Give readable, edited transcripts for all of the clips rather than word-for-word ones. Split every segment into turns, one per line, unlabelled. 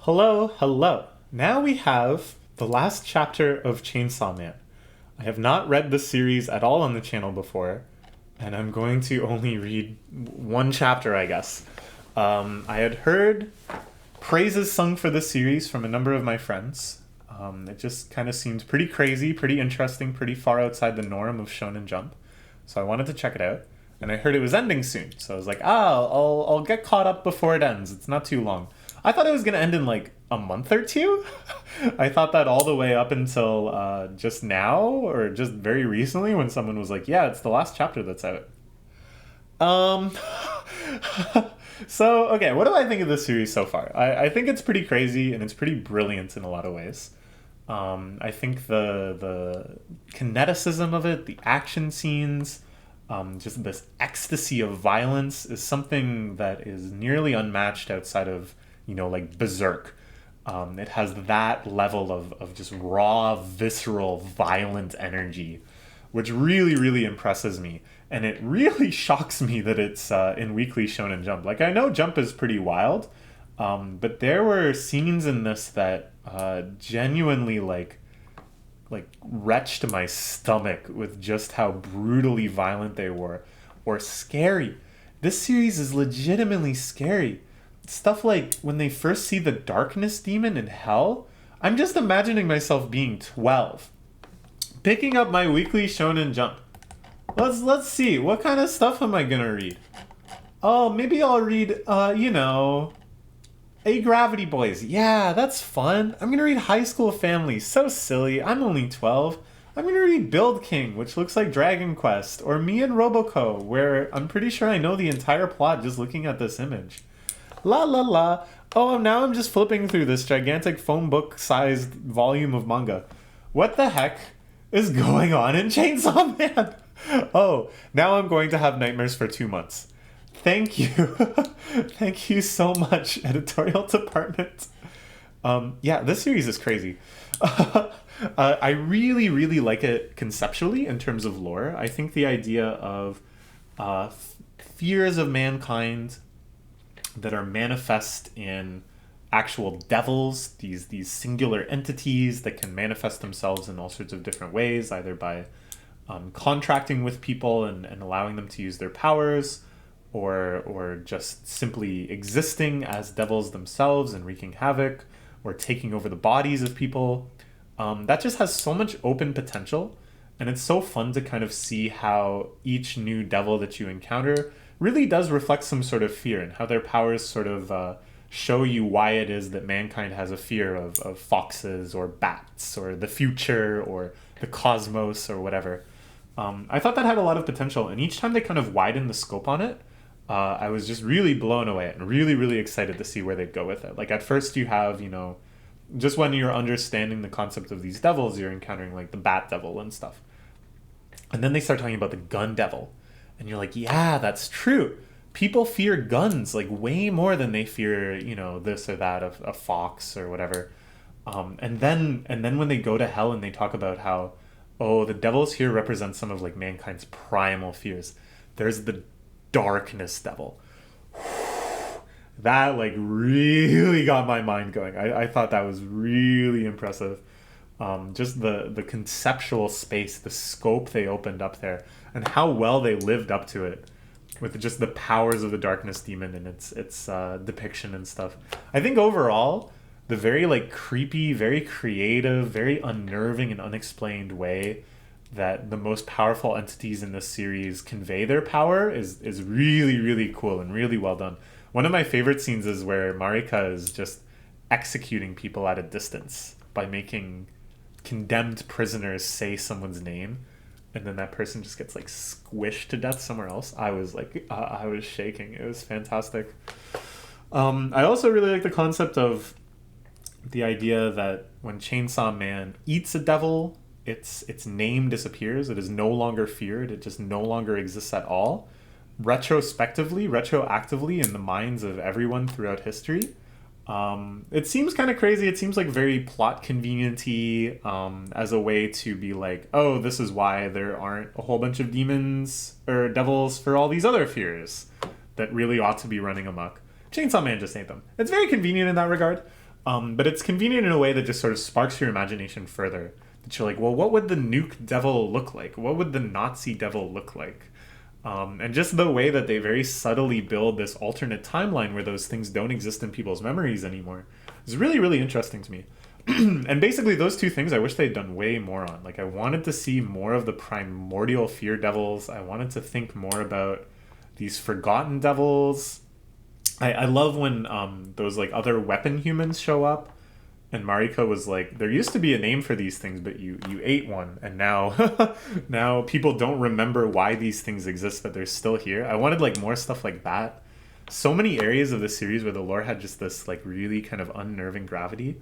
Hello, hello. Now we have the last chapter of Chainsaw Man. I have not read the series at all on the channel before, and I'm going to only read one chapter, I guess. I had heard praises sung for this series from a number of my friends. It just kind of seemed pretty crazy, pretty interesting, pretty far outside the norm of Shonen Jump. So I wanted to check it out, and I heard it was ending soon. So I was like, I'll get caught up before it ends. It's not too long. I thought it was gonna end in like a month or two. I thought that all the way up until just now, or just very recently, when someone was like, "Yeah, it's the last chapter that's out." Um, so okay, what do I think of this series so far? I think it's pretty crazy and it's pretty brilliant in a lot of ways. I think the kineticism of it, the action scenes, just this ecstasy of violence is something that is nearly unmatched outside of, like Berserk. It has that level of just raw, visceral, violent energy, which really, really impresses me. And it really shocks me that it's in Weekly Shonen Jump. Like, I know Jump is pretty wild, but there were scenes in this that genuinely, like retched my stomach with just how brutally violent they were, or scary. This series is legitimately scary. Stuff like when they first see the darkness demon in hell, I'm just imagining myself being 12, picking up my Weekly Shonen Jump. Let's see, what kind of stuff am I gonna read? Oh, maybe I'll read A Gravity Boys. Yeah, that's fun. I'm gonna read High School Family. So silly. I'm only 12. I'm gonna read Build King, which looks like Dragon Quest, or Me and Roboco, where I'm pretty sure I know the entire plot just looking at this image. La la la. Oh, now I'm just flipping through this gigantic phone book sized volume of manga. What the heck is going on in Chainsaw Man? Oh, now I'm going to have nightmares for 2 months. Thank you. Thank you so much, editorial department. Yeah, this series is crazy. I really, really like it conceptually in terms of lore. I think the idea of fears of mankind that are manifest in actual devils, these singular entities that can manifest themselves in all sorts of different ways, either by contracting with people and allowing them to use their powers, or just simply existing as devils themselves and wreaking havoc, or taking over the bodies of people. That just has so much open potential, and it's so fun to kind of see how each new devil that you encounter really does reflect some sort of fear, and how their powers sort of show you why it is that mankind has a fear of foxes or bats or the future or the cosmos or whatever. I thought that had a lot of potential, and each time they kind of widen the scope on it, I was just really blown away and really, really excited to see where they'd go with it. Like, at first you have, just when you're understanding the concept of these devils, you're encountering like the bat devil and stuff. And then they start talking about the gun devil. And you're like, yeah, that's true. People fear guns like way more than they fear, this or that of a fox or whatever. And then when they go to hell and they talk about how, oh, the devils here represent some of like mankind's primal fears. There's the darkness devil. That like really got my mind going. I thought that was really impressive. Just the conceptual space, the scope they opened up there, and how well they lived up to it with just the powers of the darkness demon and its depiction and stuff. I think overall, the very like creepy, very creative, very unnerving and unexplained way that the most powerful entities in this series convey their power is really, really cool and really well done. One of my favorite scenes is where Marika is just executing people at a distance by making condemned prisoners say someone's name, and then that person just gets like squished to death somewhere else. I was like, I was shaking. It was fantastic. I also really like the concept of the idea that when Chainsaw Man eats a devil, its name disappears. It is no longer feared. It just no longer exists at all. Retroactively in the minds of everyone throughout history. It seems kind of crazy. It seems like very plot convenient-y, as a way to be like, oh, this is why there aren't a whole bunch of demons or devils for all these other fears that really ought to be running amok. Chainsaw Man just ain't them. It's very convenient in that regard. But it's convenient in a way that just sort of sparks your imagination further. That you're like, well, what would the nuke devil look like? What would the Nazi devil look like? And just the way that they very subtly build this alternate timeline where those things don't exist in people's memories anymore is really, really interesting to me. And basically those two things I wish they'd done way more on. Like I wanted to see more of the primordial fear devils. I wanted to think more about these forgotten devils. I love when those like other weapon humans show up and Mariko was like, there used to be a name for these things, but you ate one, and now now people don't remember why these things exist, but they're still here. I wanted like more stuff like that. So many areas of the series where the lore had just this like really kind of unnerving gravity.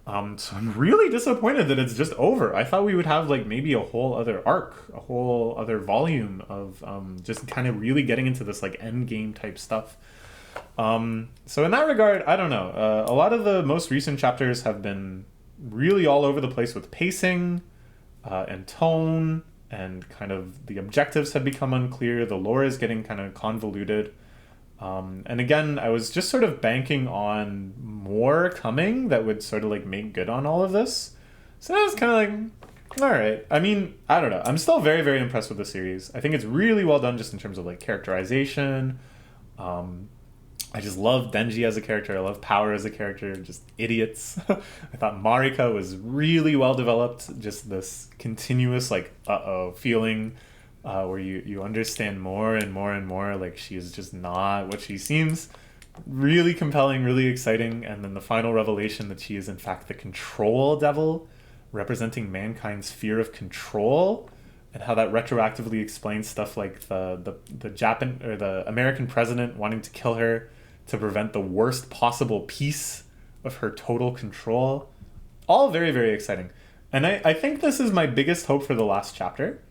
So I'm really disappointed that it's just over. I thought we would have like maybe a whole other arc, a whole other volume of just kind of really getting into this like end game type stuff. So in that regard, I don't know. A lot of the most recent chapters have been really all over the place with pacing and tone, and kind of the objectives have become unclear. The lore is getting kind of convoluted. And again, I was just sort of banking on more coming that would sort of like make good on all of this. So I was kind of like, all right. I mean, I don't know. I'm still very, very impressed with the series. I think it's really well done just in terms of like characterization. I just love Denji as a character. I love Power as a character. Just idiots. I thought Marika was really well developed. Just this continuous like feeling where you understand more and more and more. Like she is just not what she seems. Really compelling, really exciting. And then the final revelation that she is in fact the control devil, representing mankind's fear of control, and how that retroactively explains stuff like the Japan or the American president wanting to kill her to prevent the worst possible piece of her total control. All very, very exciting. And I think this is my biggest hope for the last chapter,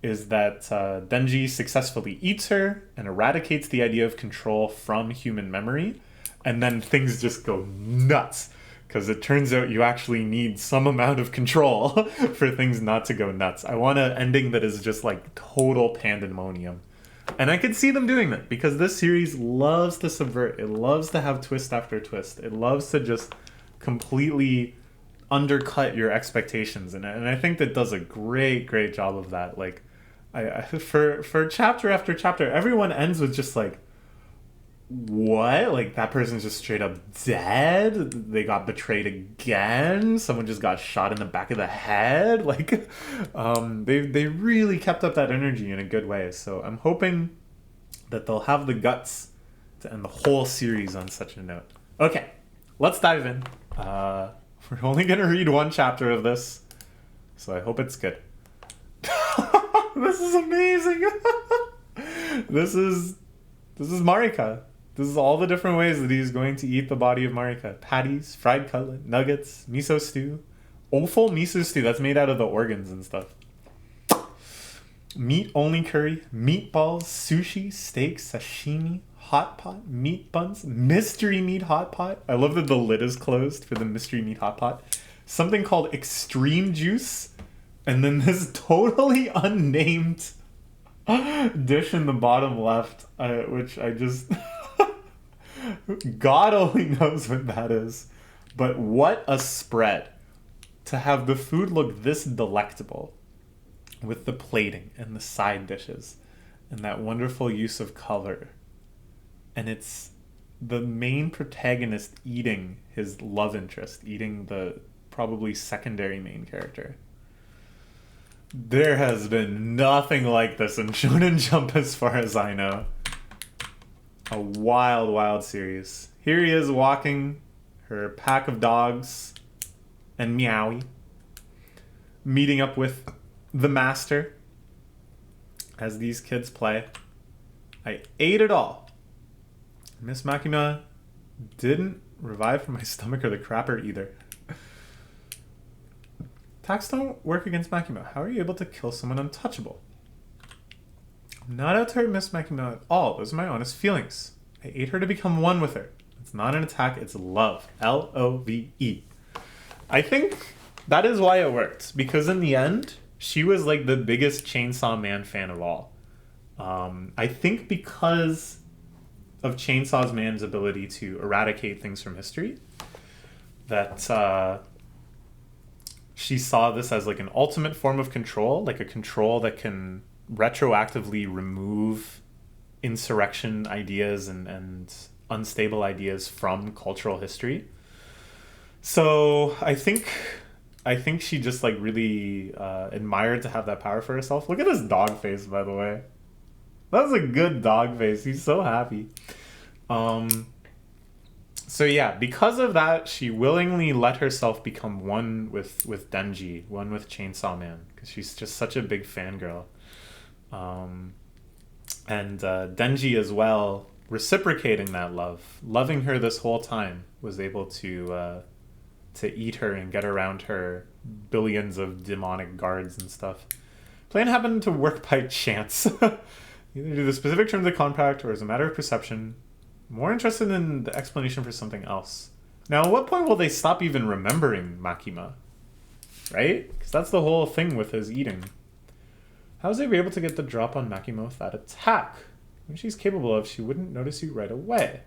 is that Denji successfully eats her and eradicates the idea of control from human memory, and then things just go nuts. Because it turns out you actually need some amount of control for things not to go nuts. I want an ending that is just like total pandemonium. And I could see them doing that, because this series loves to subvert. It loves to have twist after twist. It loves to just completely undercut your expectations. And I think that does a great, great job of that. Like, for chapter after chapter, everyone ends with just like, what? Like, that person's just straight up dead? They got betrayed again? Someone just got shot in the back of the head? Like, they really kept up that energy in a good way. So I'm hoping that they'll have the guts to end the whole series on such a note. Okay, let's dive in. We're only going to read one chapter of this, so I hope it's good. This is amazing! This is Marika. This is all the different ways that he's going to eat the body of Marika. Patties, fried cutlet, nuggets, miso stew. Offal miso stew, that's made out of the organs and stuff. Meat-only curry, meatballs, sushi, steak, sashimi, hot pot, meat buns, mystery meat hot pot. I love that the lid is closed for the mystery meat hot pot. Something called extreme juice. And then this totally unnamed dish in the bottom left, which I just... God only knows what that is. But what a spread to have the food look this delectable with the plating and the side dishes and that wonderful use of color. And it's the main protagonist eating his love interest, eating the probably secondary main character. There has been nothing like this in Shonen Jump as far as I know. A wild, wild series. Here he is walking her pack of dogs and Meowie, meeting up with the master as these kids play. I ate it all. Miss Makima didn't revive from my stomach or the crapper either. Attacks don't work against Makima. How are you able to kill someone untouchable? I'm not out to hurt Miss Makima at all. Those are my honest feelings. I ate her to become one with her. It's not an attack, it's love. Love. I think that is why it worked. Because in the end, she was like the biggest Chainsaw Man fan of all. I think because of Chainsaw Man's ability to eradicate things from history, that she saw this as like an ultimate form of control, like a control that can retroactively remove insurrection ideas and unstable ideas from cultural history. So I think she just like really admired to have that power for herself. Look at this dog face, by the way. That was a good dog face. He's so happy. So yeah, because of that, she willingly let herself become one with Denji, one with Chainsaw Man, because she's just such a big fangirl. And Denji as well, reciprocating that love, loving her this whole time, was able to eat her and get around her billions of demonic guards and stuff. Plan happened to work by chance. Either due to the specific terms of the contract or as a matter of perception. More interested in the explanation for something else. Now, at what point will they stop even remembering Makima? Right? Because that's the whole thing with his eating. How is they able to get the drop on Makima with that attack? When she's capable of, she wouldn't notice you right away.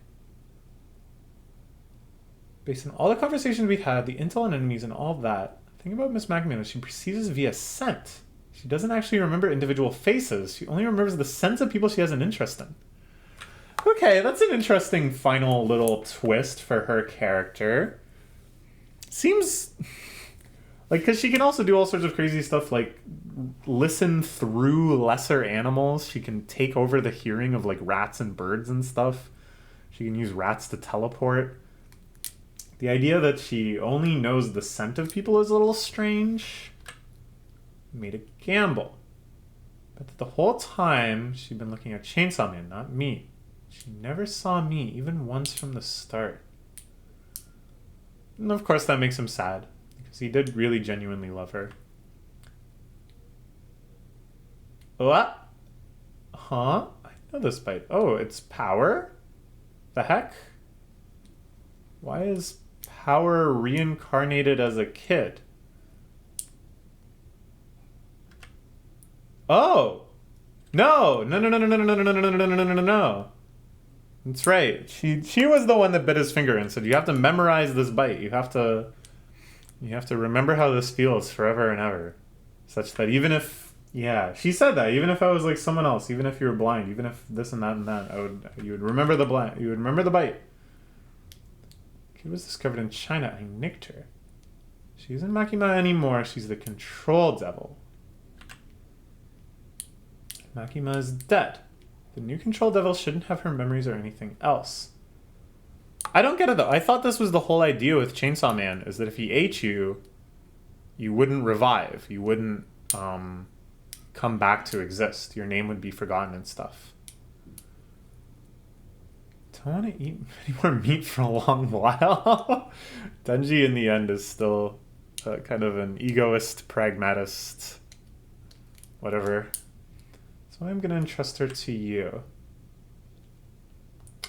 Based on all the conversations we've had, the intel on enemies and all that, the thing about Miss Makima is she perceives via scent. She doesn't actually remember individual faces. She only remembers the scents of people she has an interest in. Okay, that's an interesting final little twist for her character. Seems like, because she can also do all sorts of crazy stuff, like listen through lesser animals. She can take over the hearing of like rats and birds and stuff. She can use rats to teleport. The idea that she only knows the scent of people is a little strange. Made a gamble. But the whole time she'd been looking at Chainsaw Man, not me. She never saw me, even once from the start. And of course that makes him sad, because he did really genuinely love her. What? Huh? I know this bite. Oh, it's Power? The heck? Why is Power reincarnated as a kid? Oh! No! No, no, no, no, no, no, no, no, no, no, no, no, no, no, no. That's right. She was the one that bit his finger and said, you have to memorize this bite. You have to remember how this feels forever and ever. Such that even if, yeah, she said that, even if I was like someone else, even if you were blind, even if this and that and that, you would remember the bite. Kid was discovered in China. I nicked her. She isn't Makima anymore. She's the control devil. Makima is dead. The new control devil shouldn't have her memories or anything else. I don't get it though. I thought this was the whole idea with Chainsaw Man, is that if he ate you, you wouldn't revive. You wouldn't come back to exist. Your name would be forgotten and stuff. Don't want to eat any more meat for a long while. Denji in the end is still kind of an egoist, pragmatist, whatever. So I'm going to entrust her to you.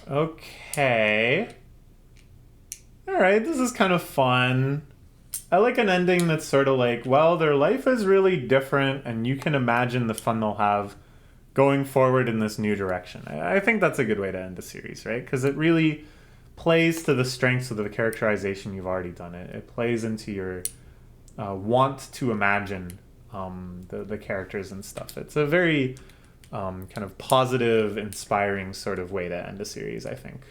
Okay. Alright, this is kind of fun. I like an ending that's sort of like, well, their life is really different, and you can imagine the fun they'll have going forward in this new direction. I think that's a good way to end the series, right? Because it really plays to the strengths of the characterization you've already done. It plays into your want to imagine the characters and stuff. It's a very kind of positive, inspiring sort of way to end a series, I think.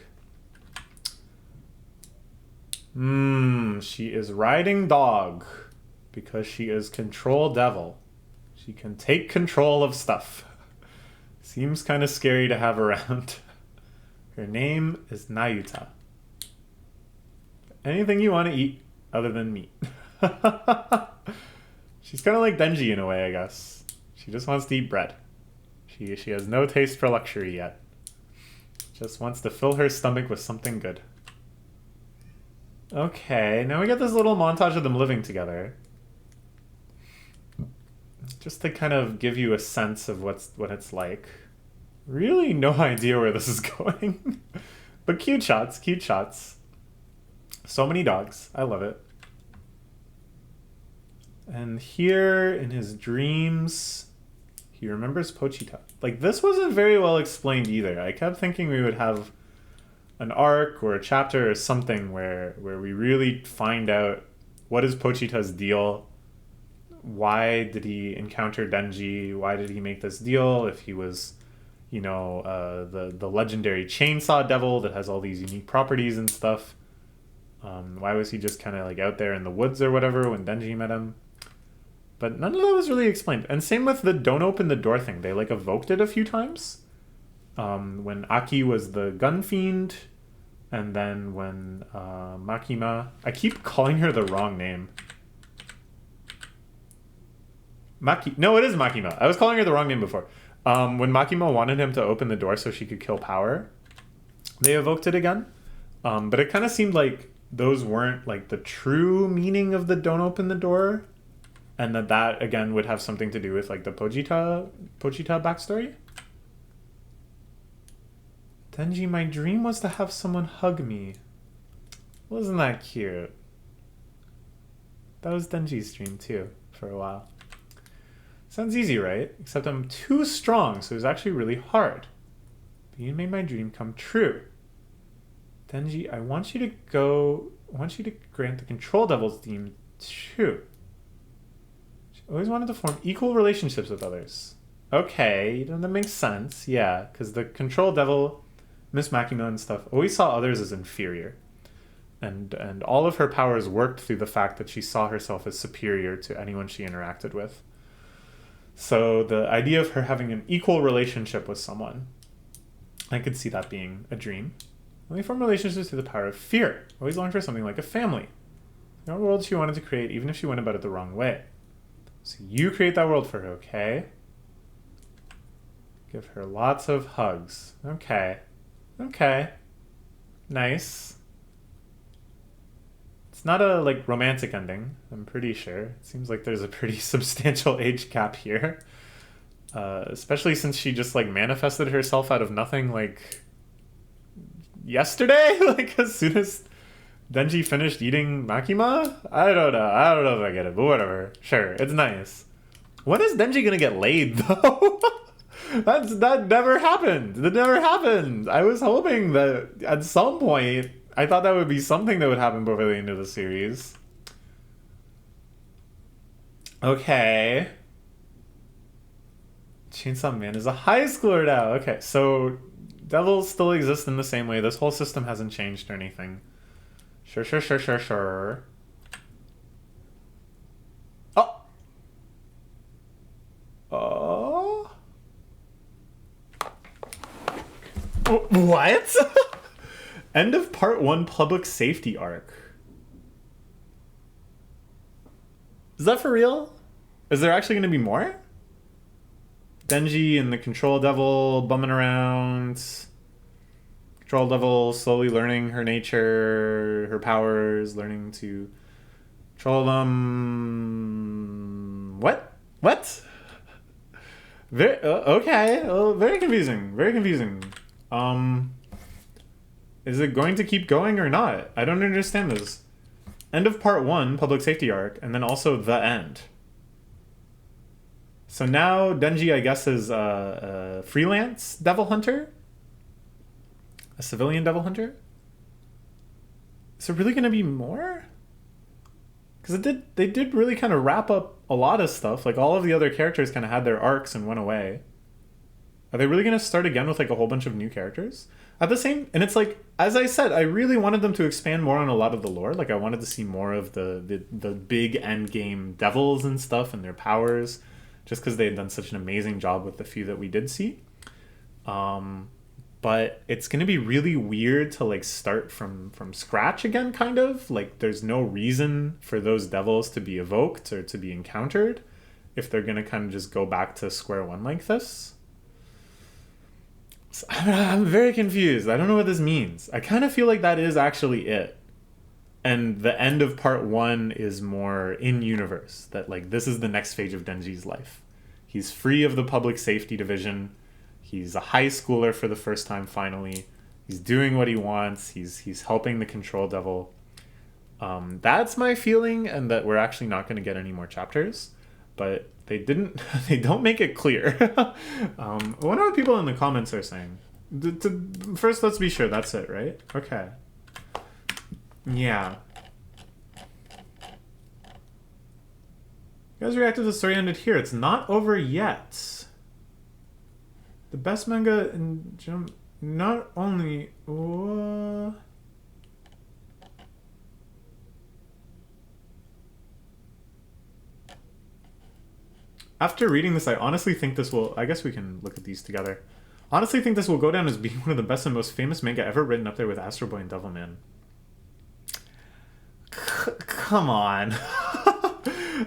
She is riding dog because she is control devil. She can take control of stuff. Seems kind of scary to have around. Her name is Nayuta. Anything you want to eat other than meat. She's kind of like Denji in a way, I guess. She just wants to eat bread. She has no taste for luxury yet. Just wants to fill her stomach with something good. Okay, now we got this little montage of them living together. Just to kind of give you a sense of what it's like. Really no idea where this is going. But cute shots, cute shots. So many dogs. I love it. And here in his dreams, he remembers Pochita. Like, this wasn't very well explained either. I kept thinking we would have an arc or a chapter or something where we really find out what is Pochita's deal. Why did he encounter Denji? Why did he make this deal? If he was, the legendary chainsaw devil that has all these unique properties and stuff. Why was he just kind of like out there in the woods or whatever when Denji met him? But none of that was really explained. And same with the don't open the door thing. They like evoked it a few times. When Aki was the gun fiend, and then when Makima... I keep calling her the wrong name. No, it is Makima. I was calling her the wrong name before. When Makima wanted him to open the door so she could kill Power, they evoked it again. But it kind of seemed like those weren't like the true meaning of the don't open the door, and that again would have something to do with like the Pochita backstory. Denji, my dream was to have someone hug me. Wasn't that cute? That was Denji's dream too, for a while. Sounds easy, right? Except I'm too strong, so it was actually really hard. But you made my dream come true. Denji, I want you to grant the Control Devil's theme too. She always wanted to form equal relationships with others. Okay, that makes sense. Yeah, because the Control Devil, Miss Makima and stuff, always saw others as inferior. And all of her powers worked through the fact that she saw herself as superior to anyone she interacted with. So the idea of her having an equal relationship with someone, I could see that being a dream. Only form relationships through the power of fear. Always longed for something like a family. The world she wanted to create, even if she went about it the wrong way. So you create that world for her, okay? Give her lots of hugs. Okay. Okay. Nice. It's not a romantic ending, I'm pretty sure. It seems like there's a pretty substantial age gap here. Especially since she just manifested herself out of nothing yesterday? As soon as Denji finished eating Makima? I don't know if I get it, but whatever. Sure, it's nice. When is Denji gonna get laid, though? That never happened. That never happened. I was hoping that at some point, I thought that would be something that would happen before the end of the series. Okay. Chainsaw Man is a high schooler now. Okay, so devils still exist in the same way. This whole system hasn't changed or anything. Sure. Oh. What? End of part 1 public safety arc. Is that for real? Is there actually going to be more? Denji and the Control Devil bumming around. Control Devil slowly learning her nature, her powers, learning to control them. What? Okay. Very confusing. Very confusing. Is it going to keep going or not? I don't understand this. End of part 1, public safety arc, and then also the end. So now Denji, I guess, is a freelance devil hunter? A civilian devil hunter? Is there really going to be more? Because they did really kind of wrap up a lot of stuff. All of the other characters kind of had their arcs and went away. Are they really going to start again with a whole bunch of new characters? At the same, and it's as I said, I really wanted them to expand more on a lot of the lore. I wanted to see more of the big end game devils and stuff and their powers, just because they had done such an amazing job with the few that we did see. But it's going to be really weird to start from scratch again, kind of. There's no reason for those devils to be evoked or to be encountered if they're going to kind of just go back to square one like this. So, I'm very confused. I don't know what this means. I kind of feel like that is actually it. And the end of part 1 is more in-universe. That, this is the next stage of Denji's life. He's free of the public safety division. He's a high schooler for the first time, finally. He's doing what he wants. He's helping the Control Devil. That's my feeling, and that we're actually not going to get any more chapters. But they don't make it clear. I wonder what people in the comments are saying. First, let's be sure that's it, right? Okay. Yeah. You guys reacted to the story ended here. It's not over yet. The best manga in Jump. Not only. After reading this, I honestly think this will. I guess we can look at these together. Honestly, think this will go down as being one of the best and most famous manga ever written, up there with Astro Boy and Devilman. Come on.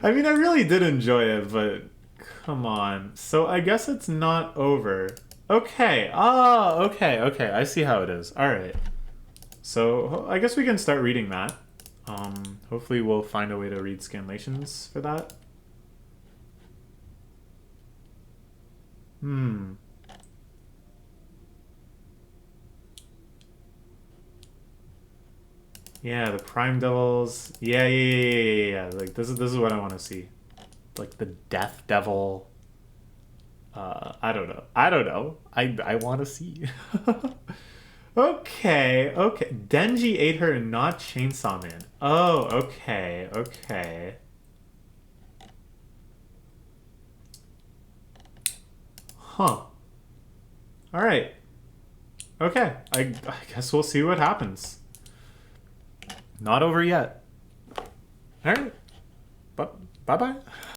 I mean, I really did enjoy it, but come on. So I guess it's not over. Okay. Okay. I see how it is. All right. So I guess we can start reading that. Hopefully we'll find a way to read scanlations for that. Yeah, the Prime Devils. Yeah. Like this is what I want to see. Like the Death Devil. I don't know. I want to see. Okay. Denji ate her and not Chainsaw Man. Oh, okay. Huh. All right. Okay. I guess we'll see what happens. Not over yet. All right. Bye-bye.